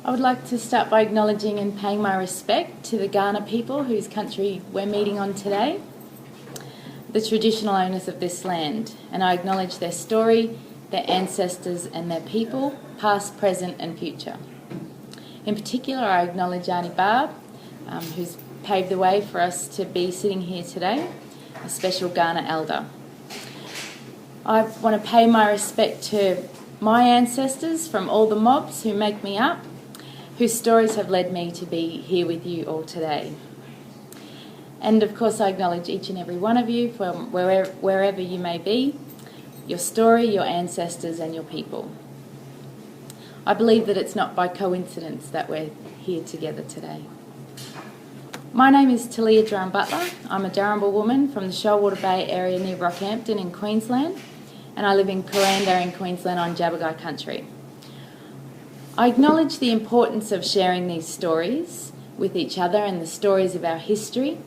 I would like to start by acknowledging and paying my respect to the Kaurna people whose country we're meeting on today, the traditional owners of this land, and I acknowledge their story, their ancestors and their people, past, present and future. In particular, I acknowledge Auntie Barb, who's paved the way for us to be sitting here today, a special Kaurna elder. I want to pay my respect to my ancestors from all the mobs who make me up, whose stories have led me to be here with you all today. And of course I acknowledge each and every one of you from wherever you may be, your story, your ancestors and your people. I believe that it's not by coincidence that we're here together today. My name is Tileah Drahm-Butler. I'm a Durrumbal woman from the Shoalwater Bay area near Rockhampton in Queensland, and I live in Kuranda in Queensland on Jabbergai country. I acknowledge the importance of sharing these stories with each other and the stories of our history,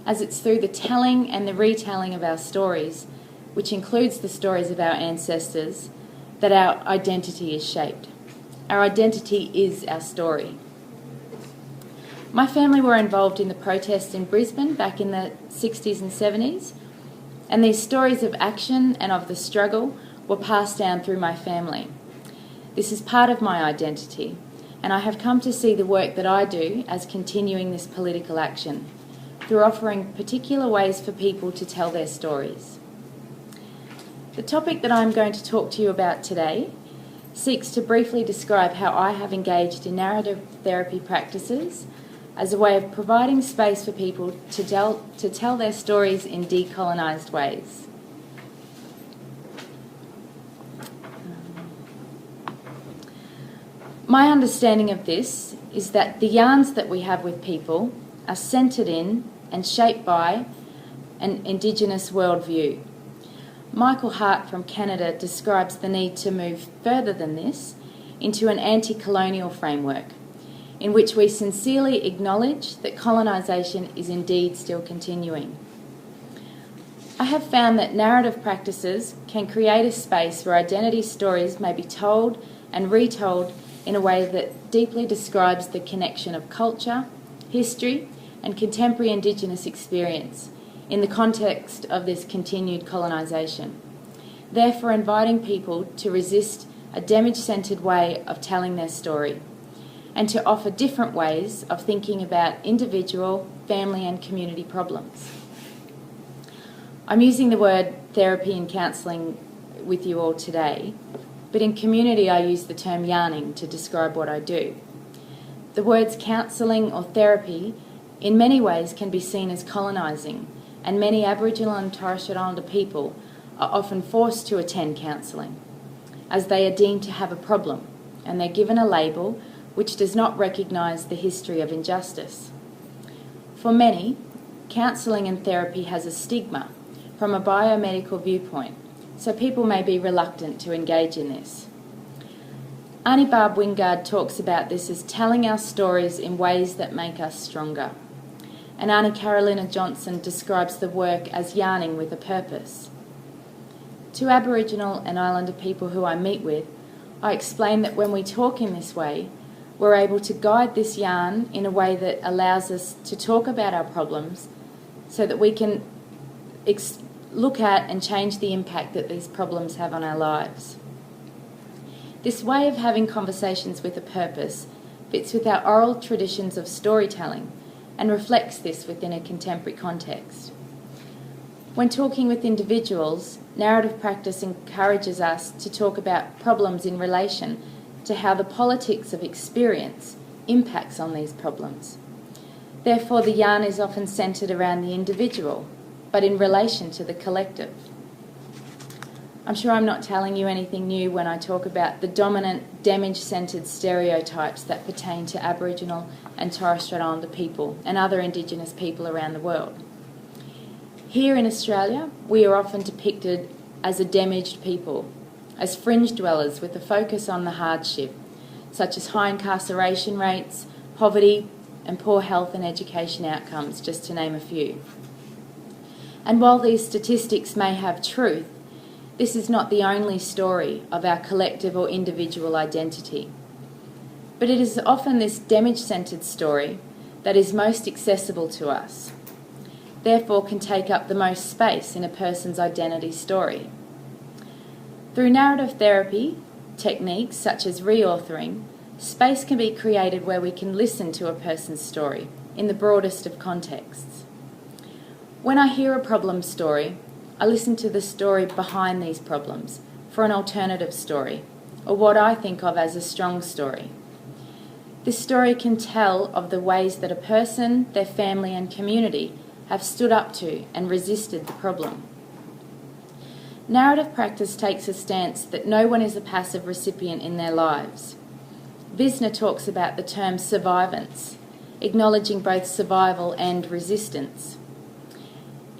as it's through the telling and the retelling of our stories, which includes the stories of our ancestors, that our identity is shaped. Our identity is our story. My family were involved in the protests in Brisbane back in the 60s and 70s, and these stories of action and of the struggle were passed down through my family. This is part of my identity, and I have come to see the work that I do as continuing this political action, through offering particular ways for people to tell their stories. The topic that I'm going to talk to you about today seeks to briefly describe how I have engaged in narrative therapy practices as a way of providing space for people to tell their stories in decolonised ways. My understanding of this is that the yarns that we have with people are centred in and shaped by an Indigenous worldview. Michael Hart from Canada describes the need to move further than this into an anti-colonial framework in which we sincerely acknowledge that colonisation is indeed still continuing. I have found that narrative practices can create a space where identity stories may be told and retold in a way that deeply describes the connection of culture, history and contemporary Indigenous experience in the context of this continued colonisation, therefore inviting people to resist a damage-centred way of telling their story and to offer different ways of thinking about individual, family and community problems. I'm using the word therapy and counselling with you all today, but in community I use the term yarning to describe what I do. The words counselling or therapy in many ways can be seen as colonising, and many Aboriginal and Torres Strait Islander people are often forced to attend counselling, as they are deemed to have a problem, and they're given a label which does not recognise the history of injustice. For many, counselling and therapy has a stigma from a biomedical viewpoint, so people may be reluctant to engage in this. Auntie Barb Wingard talks about this as telling our stories in ways that make us stronger. And Auntie Carolina Johnson describes the work as yarning with a purpose. To Aboriginal and Islander people who I meet with, I explain that when we talk in this way, we're able to guide this yarn in a way that allows us to talk about our problems so that we can look at and change the impact that these problems have on our lives. This way of having conversations with a purpose fits with our oral traditions of storytelling and reflects this within a contemporary context. When talking with individuals, narrative practice encourages us to talk about problems in relation to how the politics of experience impacts on these problems. Therefore, the yarn is often centred around the individual, but in relation to the collective. I'm sure I'm not telling you anything new when I talk about the dominant, damage-centred stereotypes that pertain to Aboriginal and Torres Strait Islander people and other Indigenous people around the world. Here in Australia, we are often depicted as a damaged people, as fringe dwellers with a focus on the hardship, such as high incarceration rates, poverty, and poor health and education outcomes, just to name a few. And while these statistics may have truth, this is not the only story of our collective or individual identity. but it is often this damage-centred story that is most accessible to us, therefore can take up the most space in a person's identity story. Through narrative therapy techniques such as reauthoring, space can be created where we can listen to a person's story in the broadest of contexts. When I hear a problem story, I listen to the story behind these problems for an alternative story, or what I think of as a strong story. This story can tell of the ways that a person, their family and community have stood up to and resisted the problem. Narrative practice takes a stance that no one is a passive recipient in their lives. Visner talks about the term survivance, acknowledging both survival and resistance.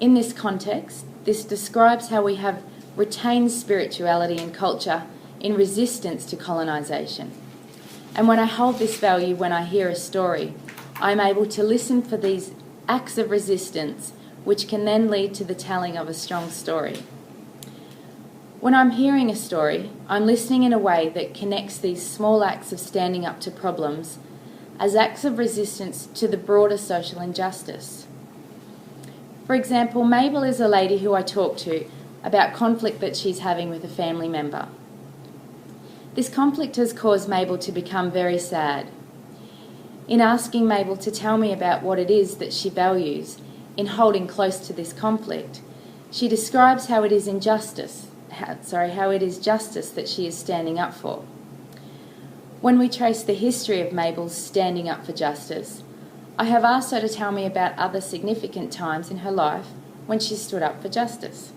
In this context, this describes how we have retained spirituality and culture in resistance to colonisation. And when I hold this value when I hear a story, I'm able to listen for these acts of resistance, which can then lead to the telling of a strong story. When I'm hearing a story, I'm listening in a way that connects these small acts of standing up to problems as acts of resistance to the broader social injustice. For example, Mabel is a lady who I talk to about conflict that she's having with a family member. This conflict has caused Mabel to become very sad. In asking Mabel to tell me about what it is that she values in holding close to this conflict, she describes how it is justice that she is standing up for. When we trace the history of Mabel's standing up for justice, I have asked her to tell me about other significant times in her life when she stood up for justice.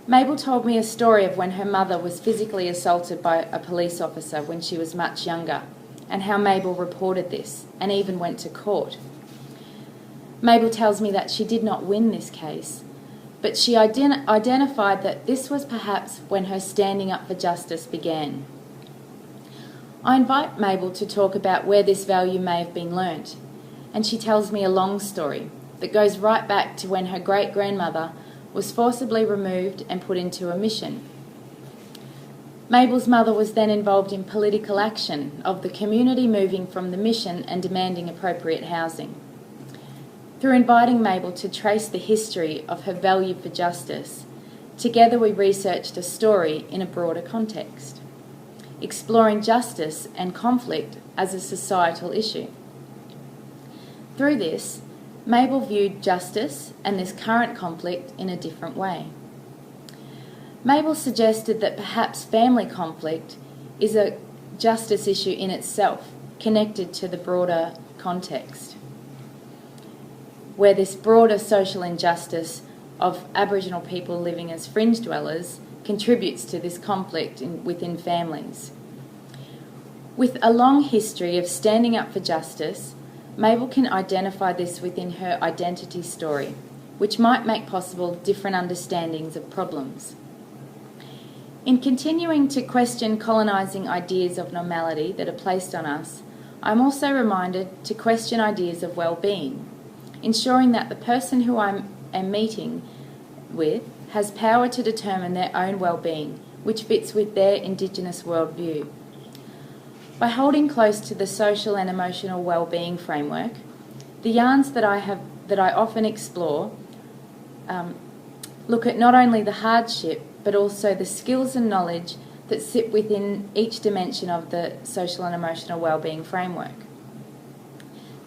Mabel told me a story of when her mother was physically assaulted by a police officer when she was much younger, and how Mabel reported this and even went to court. Mabel tells me that she did not win this case, but she identified that this was perhaps when her standing up for justice began. I invite Mabel to talk about where this value may have been learnt, and she tells me a long story that goes right back to when her great-grandmother was forcibly removed and put into a mission. Mabel's mother was then involved in political action of the community moving from the mission and demanding appropriate housing. Through inviting Mabel to trace the history of her value for justice, together we researched a story in a broader context, exploring justice and conflict as a societal issue. Through this, Mabel viewed justice and this current conflict in a different way. Mabel suggested that perhaps family conflict is a justice issue in itself, connected to the broader context, where this broader social injustice of Aboriginal people living as fringe dwellers contributes to this conflict within families. With a long history of standing up for justice, Mabel can identify this within her identity story, which might make possible different understandings of problems. In continuing to question colonising ideas of normality that are placed on us, I'm also reminded to question ideas of well-being, ensuring that the person who I am meeting with has power to determine their own well-being, which fits with their Indigenous worldview. By holding close to the social and emotional well-being framework, the yarns that I often explore look at not only the hardship but also the skills and knowledge that sit within each dimension of the social and emotional well-being framework.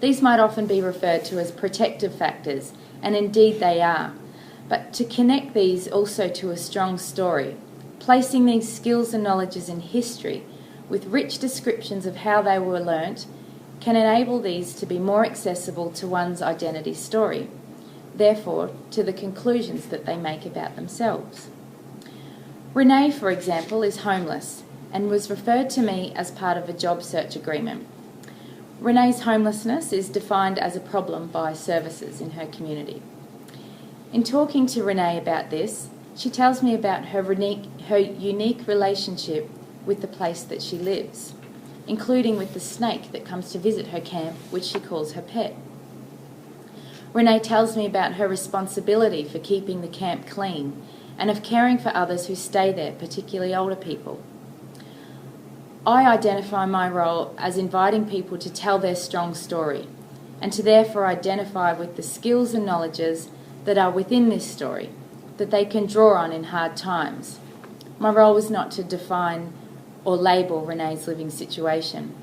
These might often be referred to as protective factors, and indeed they are, but to connect these also to a strong story, placing these skills and knowledges in history with rich descriptions of how they were learnt, can enable these to be more accessible to one's identity story, therefore to the conclusions that they make about themselves. Renee, for example, is homeless and was referred to me as part of a job search agreement. Renee's homelessness is defined as a problem by services in her community. In talking to Renee about this, she tells me about her unique relationship with the place that she lives, including with the snake that comes to visit her camp, which she calls her pet. Renee tells me about her responsibility for keeping the camp clean and of caring for others who stay there, particularly older people. I identify my role as inviting people to tell their strong story and to therefore identify with the skills and knowledges that are within this story that they can draw on in hard times. My role was not to define or label Renee's living situation.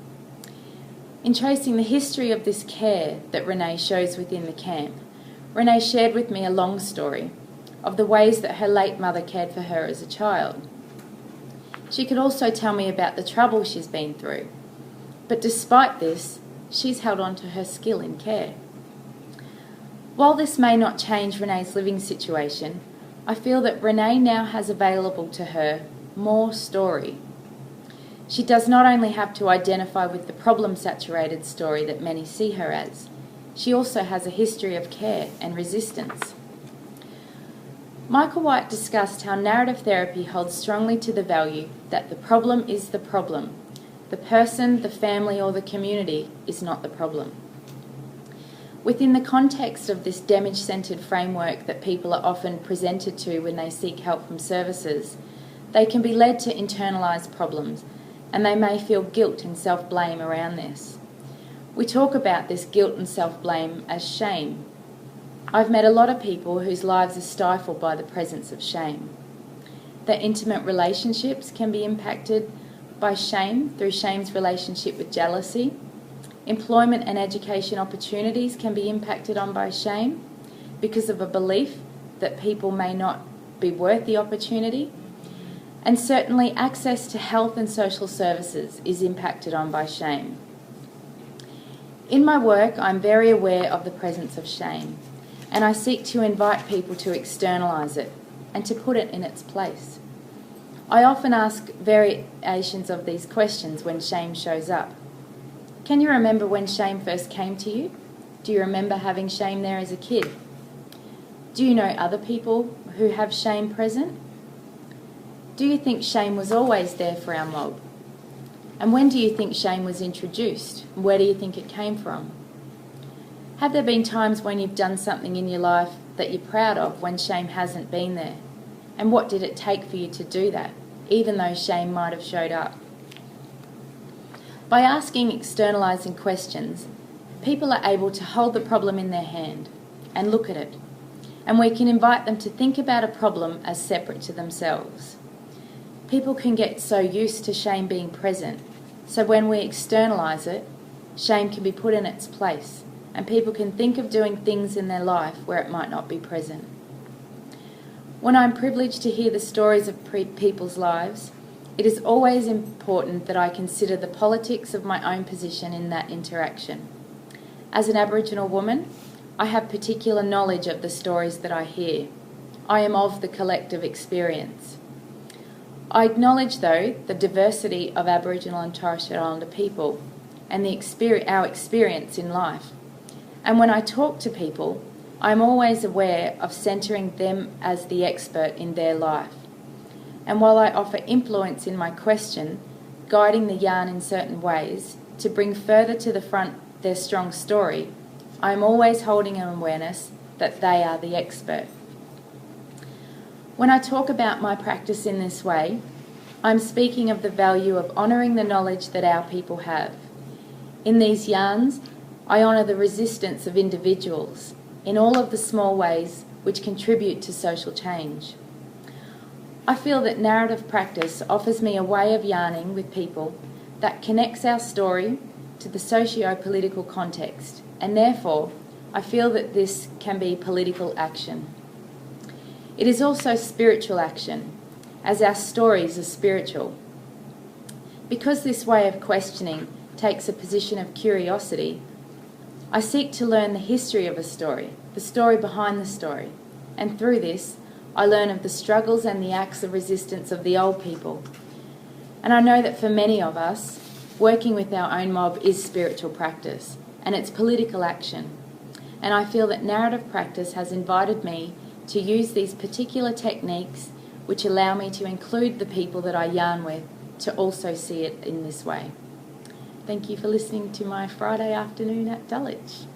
In tracing the history of this care that Renee shows within the camp, Renee shared with me a long story of the ways that her late mother cared for her as a child. She could also tell me about the trouble she's been through, but despite this, she's held on to her skill in care. While this may not change Renee's living situation, I feel that Renee now has available to her more story. She does not only have to identify with the problem-saturated story that many see her as, she also has a history of care and resistance. Michael White discussed how narrative therapy holds strongly to the value that the problem is the problem. The person, the family, or the community is not the problem. Within the context of this damage-centred framework that people are often presented to when they seek help from services, they can be led to internalise problems, and they may feel guilt and self-blame around this. We talk about this guilt and self-blame as shame. I've met a lot of people whose lives are stifled by the presence of shame. Their intimate relationships can be impacted by shame through shame's relationship with jealousy. Employment and education opportunities can be impacted on by shame because of a belief that people may not be worth the opportunity. And certainly access to health and social services is impacted on by shame. In my work, I'm very aware of the presence of shame, and I seek to invite people to externalise it and to put it in its place. I often ask variations of these questions when shame shows up. Can you remember when shame first came to you? Do you remember having shame there as a kid? Do you know other people who have shame present? Do you think shame was always there for our mob? And when do you think shame was introduced? Where do you think it came from? Have there been times when you've done something in your life that you're proud of when shame hasn't been there? And what did it take for you to do that, even though shame might have showed up? By asking externalising questions, people are able to hold the problem in their hand and look at it, and we can invite them to think about a problem as separate to themselves. People can get so used to shame being present, so when we externalise it, shame can be put in its place, and people can think of doing things in their life where it might not be present. When I'm privileged to hear the stories of people's lives, it is always important that I consider the politics of my own position in that interaction. As an Aboriginal woman, I have particular knowledge of the stories that I hear. I am of the collective experience. I acknowledge, though, the diversity of Aboriginal and Torres Strait Islander people and our experience in life. And when I talk to people, I'm always aware of centering them as the expert in their life. And while I offer influence in my question, guiding the yarn in certain ways to bring further to the front their strong story, I am always holding an awareness that they are the expert. When I talk about my practice in this way, I'm speaking of the value of honouring the knowledge that our people have. In these yarns, I honour the resistance of individuals in all of the small ways which contribute to social change. I feel that narrative practice offers me a way of yarning with people that connects our story to the socio-political context, and therefore I feel that this can be political action. It is also spiritual action, as our stories are spiritual. Because this way of questioning takes a position of curiosity, I seek to learn the history of a story, the story behind the story, and through this, I learn of the struggles and the acts of resistance of the old people. And I know that for many of us, working with our own mob is spiritual practice, and it's political action. And I feel that narrative practice has invited me to use these particular techniques which allow me to include the people that I yarn with to also see it in this way. Thank you for listening to my Friday afternoon at Dulwich.